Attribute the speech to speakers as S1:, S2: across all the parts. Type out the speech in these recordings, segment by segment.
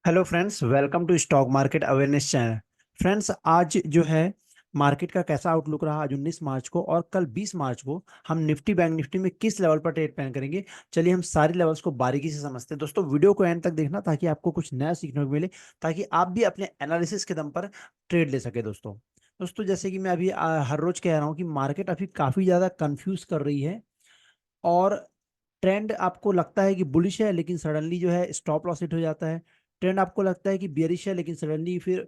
S1: Hello friends, welcome to stock market awareness channel. Friends, आज जो है मार्केट का कैसा आउटलुक रहा आज 19 मार्च को और कल 20 मार्च को हम निफ्टी बैंक निफ्टी में किस लेवल पर ट्रेड प्लान करेंगे। चलिए हम सारी लेवल्स को बारीकी से समझते हैं। दोस्तों, वीडियो को एंड तक देखना ताकि आपको कुछ नया सीखने को मिले, ताकि आप भी अपने एनालिसिस के दम पर ट्रेड ले सके। दोस्तों दोस्तों जैसे कि मैं अभी हर रोज कह रहा हूँ कि मार्केट अभी काफी ज्यादा कंफ्यूज कर रही है और ट्रेंड आपको लगता है कि बुलिश है, लेकिन सडनली जो है स्टॉप लॉस हिट हो जाता है। ट्रेंड आपको लगता है कि बियरिश है, लेकिन सडनली फिर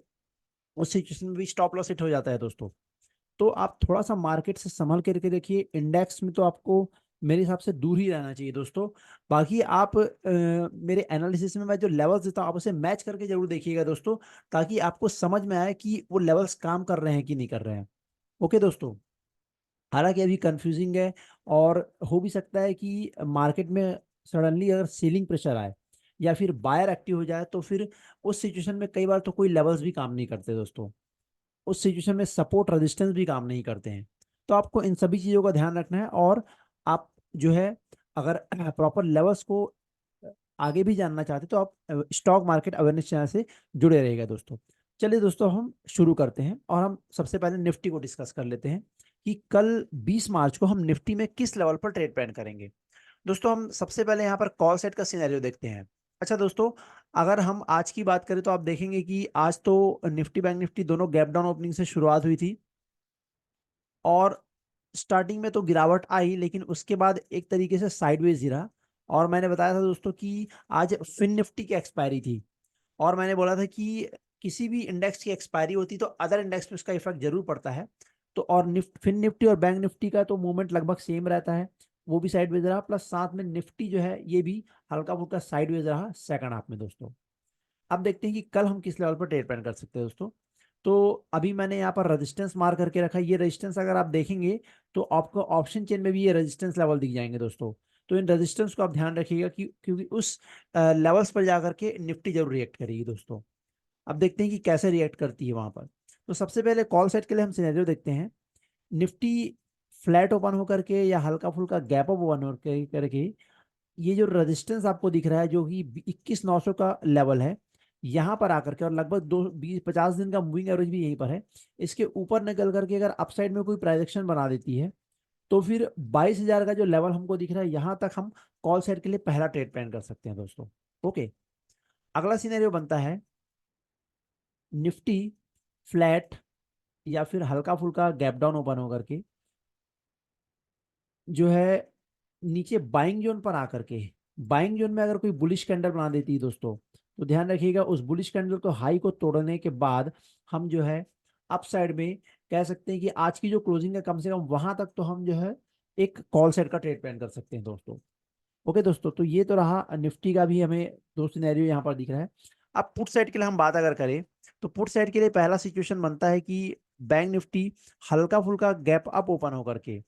S1: उस सिचुएशन में भी स्टॉप लॉस हिट हो जाता है। दोस्तों, तो आप थोड़ा सा मार्केट से संभल करके देखिए। इंडेक्स में तो आपको मेरे हिसाब से दूर ही रहना चाहिए। दोस्तों, बाकी आप मेरे एनालिसिस में मैं जो लेवल्स देता हूँ आप उसे मैच करके जरूर देखिएगा दोस्तों, ताकि आपको समझ में आए कि वो लेवल्स काम कर रहे हैं कि नहीं कर रहे हैं। ओके दोस्तों, हालांकि अभी कंफ्यूजिंग है और हो भी सकता है कि मार्केट में सडनली अगर सेलिंग प्रेशर आए या फिर बायर एक्टिव हो जाए तो फिर उस सिचुएशन में कई बार तो कोई लेवल्स भी काम नहीं करते। दोस्तों, उस सिचुएशन में सपोर्ट रेजिस्टेंस भी काम नहीं करते हैं। तो आपको इन सभी चीज़ों का ध्यान रखना है और आप जो है अगर प्रॉपर लेवल्स को आगे भी जानना चाहते तो आप स्टॉक मार्केट अवेयरनेस चैनल से जुड़े रहिएगा। दोस्तों, चलिए दोस्तों हम शुरू करते हैं और हम सबसे पहले निफ्टी को डिस्कस कर लेते हैं कि कल 20 मार्च को हम निफ्टी में किस लेवल पर ट्रेड प्लान करेंगे। दोस्तों, हम सबसे पहले यहाँ पर कॉल सेट का सिनेरियो देखते हैं। अच्छा दोस्तों, अगर हम आज की बात करें तो आप देखेंगे कि आज तो निफ्टी बैंक निफ्टी दोनों गैप डाउन ओपनिंग से शुरुआत हुई थी और स्टार्टिंग में तो गिरावट आई, लेकिन उसके बाद एक तरीके से साइडवेज गिरा। और मैंने बताया था दोस्तों कि आज फिन निफ्टी की एक्सपायरी थी और मैंने बोला था कि किसी भी इंडेक्स की एक्सपायरी होती तो अदर इंडेक्स में उसका इफेक्ट जरूर पड़ता है। तो और फिन निफ्टी और बैंक निफ्टी का तो मूवमेंट लगभग सेम रहता है, वो भी साइडवेज रहा, प्लस साथ में निफ्टी जो है ये भी हल्का फुल्का साइडवेज रहा सेकंड हाफ में। दोस्तों, अब देखते हैं कि कल हम किस लेवल पर ट्रेड प्लान कर सकते हैं। दोस्तों, तो अभी मैंने यहाँ पर रेजिस्टेंस मार्क करके रखा है। ये रेजिस्टेंस अगर आप देखेंगे तो आपको ऑप्शन चेन में भी ये रेजिस्टेंस लेवल दिख जाएंगे। दोस्तों, तो इन रेजिस्टेंस को आप ध्यान रखिएगा कि क्योंकि उस लेवल्स पर जाकर के निफ्टी जरूर रिएक्ट करेगी। दोस्तों, अब देखते हैं कि कैसे रिएक्ट करती है वहां पर। तो सबसे पहले कॉल सेट के लिए हम सिनेरियो देखते हैं। निफ्टी फ्लैट ओपन होकर के या हल्का फुल्का गैप अप ओपन होकर करके ये जो रेजिस्टेंस आपको दिख रहा है जो कि 21,900 का लेवल है, यहाँ पर आकर के और लगभग 2 20 50 दिन का मूविंग एवरेज भी यहीं पर है, इसके ऊपर निकल करके अगर अपसाइड में कोई प्राइजेक्शन बना देती है तो फिर 22,000 का जो लेवल हमको दिख रहा है यहाँ तक हम कॉल साइड के लिए पहला ट्रेड प्लान कर सकते हैं। दोस्तों, ओके, अगला सिनेरियो बनता है निफ्टी फ्लैट या फिर हल्का फुल्का गैप डाउन ओपन होकर के जो है नीचे बाइंग जोन पर आकर के बाइंग जोन में अगर कोई बुलिश कैंडल बना देती है दोस्तों, तो ध्यान रखिएगा उस बुलिश कैंडल को हाई को तोड़ने के बाद हम जो है अप साइड में कह सकते हैं कि आज की जो क्लोजिंग है कम से कम वहां तक तो हम जो है एक कॉल सेट का ट्रेड प्लान कर सकते हैं। दोस्तों, ओके दोस्तों, तो ये तो रहा निफ्टी का भी हमें दो सिनेरियो यहाँ पर दिख रहा है। अब पुट साइड के लिए हम बात अगर करें तो पुट साइड के लिए पहला सिचुएशन बनता है कि बैंक निफ्टी हल्का फुल्का गैप अप ओपन होकर के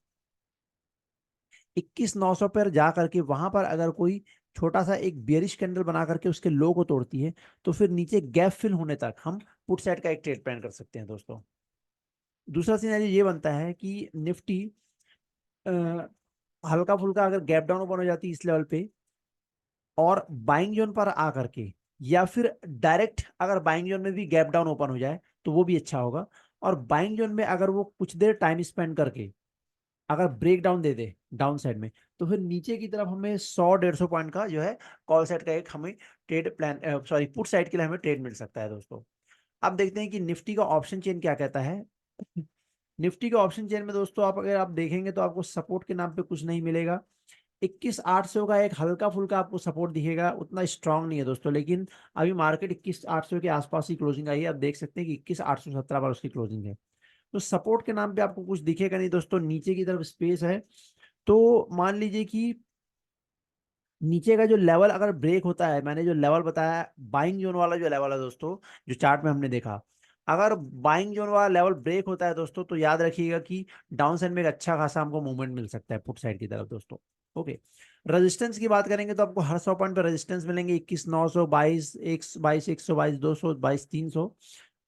S1: 21,900 पर जा करके वहां पर अगर कोई छोटा सा एक बियरिश कैंडल बना करके उसके लो को तोड़ती है तो फिर नीचे गैप फिल होने तक हम पुट साइड का एक ट्रेड प्लान कर सकते हैं। दोस्तों, दूसरा सिनेरियो ये बनता है कि निफ्टी हल्का फुल्का अगर गैप डाउन ओपन हो जाती है इस लेवल पे और बाइंग जोन पर आ करके या फिर डायरेक्ट अगर बाइंग जोन में भी गैप डाउन ओपन हो जाए तो वो भी अच्छा होगा। और बाइंग जोन में अगर वो कुछ देर टाइम स्पेंड करके अगर ब्रेक डाउन दे दे डाउन साइड में तो फिर नीचे की तरफ हमें 100 150 पॉइंट का जो है कॉल साइड का एक हमें trade plan sorry put side के लिए हमें ट्रेड मिल सकता है। दोस्तों, अब देखते हैं कि निफ्टी का ऑप्शन चेन क्या कहता है। निफ्टी के ऑप्शन चेन में दोस्तों आप अगर आप देखेंगे तो आपको सपोर्ट के नाम पे कुछ नहीं मिलेगा। 21,800 का एक हल्का फुल्का आपको सपोर्ट दिखेगा, उतना स्ट्रांग नहीं है दोस्तों, लेकिन अभी मार्केट 21,800 के आसपास ही क्लोजिंग आई है। आप देख सकते हैं कि 21,817 पर उसकी क्लोजिंग है। तो सपोर्ट के नाम पे आपको कुछ दिखेगा नहीं दोस्तों, नीचे की तरफ स्पेस है। तो मान लीजिए कि नीचे का जो लेवल अगर ब्रेक होता है, मैंने जो लेवल बताया बाइंग जोन वाला जो लेवल है दोस्तों, जो चार्ट में हमने देखा, अगर बाइंग जोन वाला लेवल ब्रेक होता है दोस्तों तो याद रखिएगा कि डाउन साइड में एक अच्छा खासा हमको मूवमेंट मिल सकता है पुट साइड की तरफ। दोस्तों, ओके, रेजिस्टेंस की बात करेंगे तो आपको हर 100 पॉइंट पर रेजिस्टेंस मिलेंगे, 21,900 22 122 122 200 22 300।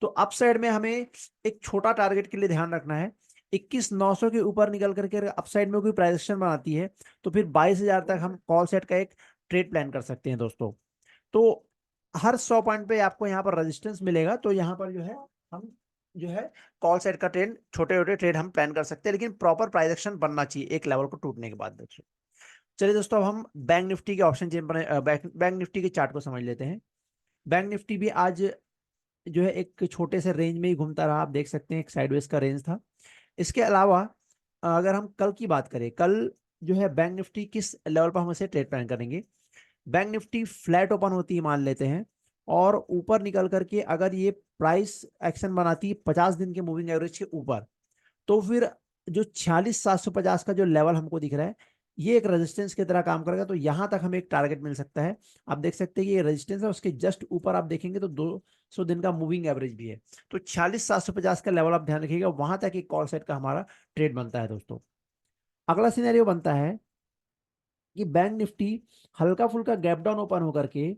S1: तो अप साइड में हमें एक छोटा टारगेट के लिए ध्यान रखना है। 21,900 के ऊपर निकल करके अगर अप साइड में कोई प्राइजेक्शन बनाती है तो फिर 22,000 तक हम कॉल सेट का एक ट्रेड प्लान कर सकते हैं। दोस्तों, तो हर 100 पॉइंट पे आपको यहाँ पर रेजिस्टेंस मिलेगा, तो यहाँ पर जो है हम जो है कॉल साइड का ट्रेड, छोटे छोटे ट्रेड हम प्लान कर सकते हैं, लेकिन प्रॉपर प्राइस एक्शन बनना चाहिए एक लेवल को टूटने के बाद दोस्तों। चलिए दोस्तों, अब हम बैंक निफ्टी के ऑप्शन चेन पर बैंक निफ्टी के चार्ट को समझ लेते हैं। बैंक निफ्टी भी आज जो है एक छोटे से रेंज में ही घूमता रहा, आप देख सकते हैं एक साइडवेज का रेंज था। इसके अलावा अगर हम कल की बात करें, कल जो है बैंक निफ्टी किस लेवल पर हम इसे ट्रेड प्लान करेंगे। बैंक निफ्टी फ्लैट ओपन होती है मान लेते हैं, और ऊपर निकल करके अगर ये प्राइस एक्शन बनाती है 50 दिन के मूविंग एवरेज के ऊपर, तो फिर जो 46,750 का जो लेवल हमको दिख रहा है, ये एक रेजिस्टेंस की तरह काम करेगा। तो यहां तक हमें एक टारगेट मिल सकता है। आप देख सकते हैं कि ये रेजिस्टेंस है, उसके जस्ट ऊपर आप देखेंगे तो 200 दिन का मूविंग एवरेज भी है। तो 46,750 का लेवल आप ध्यान रखिएगा, वहां तक एक कॉल सेट का हमारा ट्रेड बनता है दोस्तों। अगला सिनेरियो बनता है कि बैंक निफ्टी हल्का फुल्का गैप डाउन ओपन होकर के,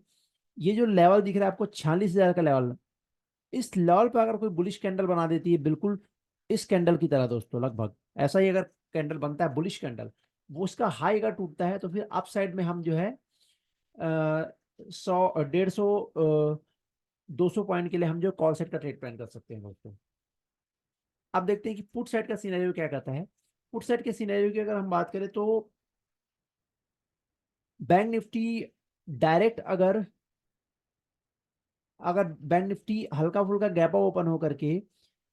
S1: ये जो लेवल दिख रहा है आपको 46,000 का लेवल, इस लेवल पे अगर कोई बुलिश कैंडल बना देती है, बिल्कुल इस कैंडल की तरह दोस्तों, लगभग ऐसा ही अगर कैंडल बनता है बुलिश कैंडल, वो उसका हाई अगर टूटता है, तो फिर अप साइड में हम जो है 100 150 200 पॉइंट के लिए हम जो कॉल सेट का ट्रेड प्लान कर सकते हैं दोस्तों। अब देखते हैं कि पुट साइड का सिनेरियो क्या कहता है। पुट साइड के सिनेरियो की अगर हम बात करें, तो बैंक निफ्टी डायरेक्ट अगर अगर बैंक निफ्टी हल्का फुल्का गैप अप ओपन होकर के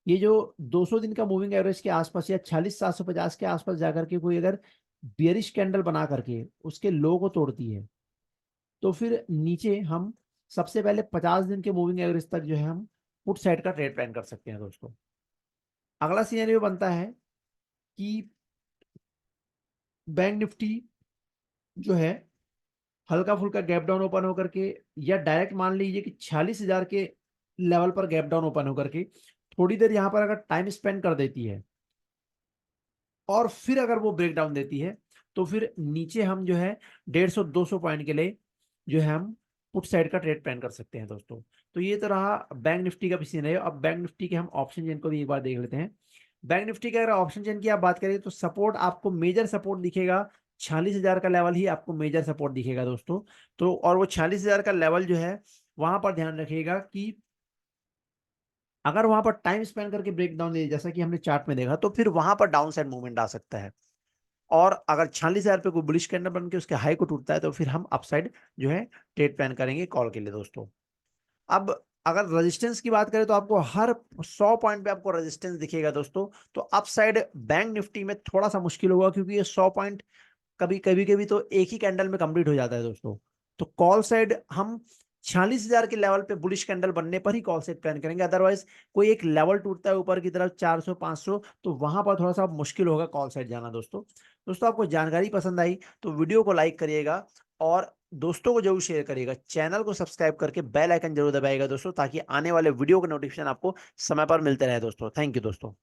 S1: ये जो 200 दिन का मूविंग एवरेज के आसपास या 46,750 के आसपास जाकर के कोई अगर बियरिश कैंडल बना करके उसके लो को तोड़ती है, तो फिर नीचे हम सबसे पहले 50 दिन के मूविंग एवरेज तक जो है हम पुट साइड का ट्रेड प्लान कर सकते हैं दोस्तों। अगला सिनेरियो बनता है कि बैंक निफ्टी जो है हल्का फुल्का गैप डाउन ओपन होकर के, या डायरेक्ट मान लीजिए कि 46,000 के लेवल पर गैप डाउन ओपन होकर के थोड़ी देर यहां पर अगर टाइम स्पेंड कर देती है, और फिर अगर वो ब्रेक डाउन देती है, तो फिर नीचे हम जो है 150-200 पॉइंट के लिए जो है हम पुट साइड का ट्रेड प्लान कर सकते हैं दोस्तों। तो ये तो रहा बैंक निफ्टी का भी सीन। अब बैंक निफ्टी के हम ऑप्शन चेन को भी एक बार देख लेते हैं। बैंक निफ्टी के अगर ऑप्शन चेन की आप बात करें, तो सपोर्ट आपको मेजर सपोर्ट दिखेगा 46,000 का लेवल ही आपको मेजर सपोर्ट दिखेगा दोस्तों। तो और वो 46,000 का लेवल जो है, वहां पर ध्यान रखिएगा कि अगर वहां पर टाइम स्पेंड करके ब्रेक डाउन दे, जैसा कि हमने चार्ट में देखा, तो फिर वहां पर डाउन साइड मूवमेंट आ सकता है। और अगर 46,000 पे कोई बुलिश कैंडल बन के उसके हाई को टूटता है, तो फिर हम अपसाइड जो है ट्रेड प्लान करेंगे कॉल के लिए दोस्तों। अब अगर रेजिस्टेंस की बात करें, तो आपको हर 100 पॉइंट पे आपको रेजिस्टेंस दिखेगा दोस्तों। तो अपसाइड बैंक निफ्टी में थोड़ा सा मुश्किल होगा, क्योंकि ये 100 पॉइंट कभी कभी कभी तो एक ही कैंडल में कंप्लीट हो जाता है दोस्तों। तो कॉल साइड हम 46,000 के लेवल पे बुलिश कैंडल बनने पर ही कॉल साइड प्लान करेंगे। अदरवाइज कोई एक लेवल टूटता है ऊपर की तरफ 400 500, तो वहां पर थोड़ा सा मुश्किल होगा कॉल साइड जाना दोस्तों। दोस्तों, आपको जानकारी पसंद आई तो वीडियो को लाइक करिएगा, और दोस्तों को जरूर शेयर करिएगा। चैनल को सब्सक्राइब करके बेल आइकन जरूर दबाइएगा दोस्तों, ताकि आने वाले वीडियो के नोटिफिकेशन आपको समय पर मिलते रहे दोस्तों। थैंक यू दोस्तों।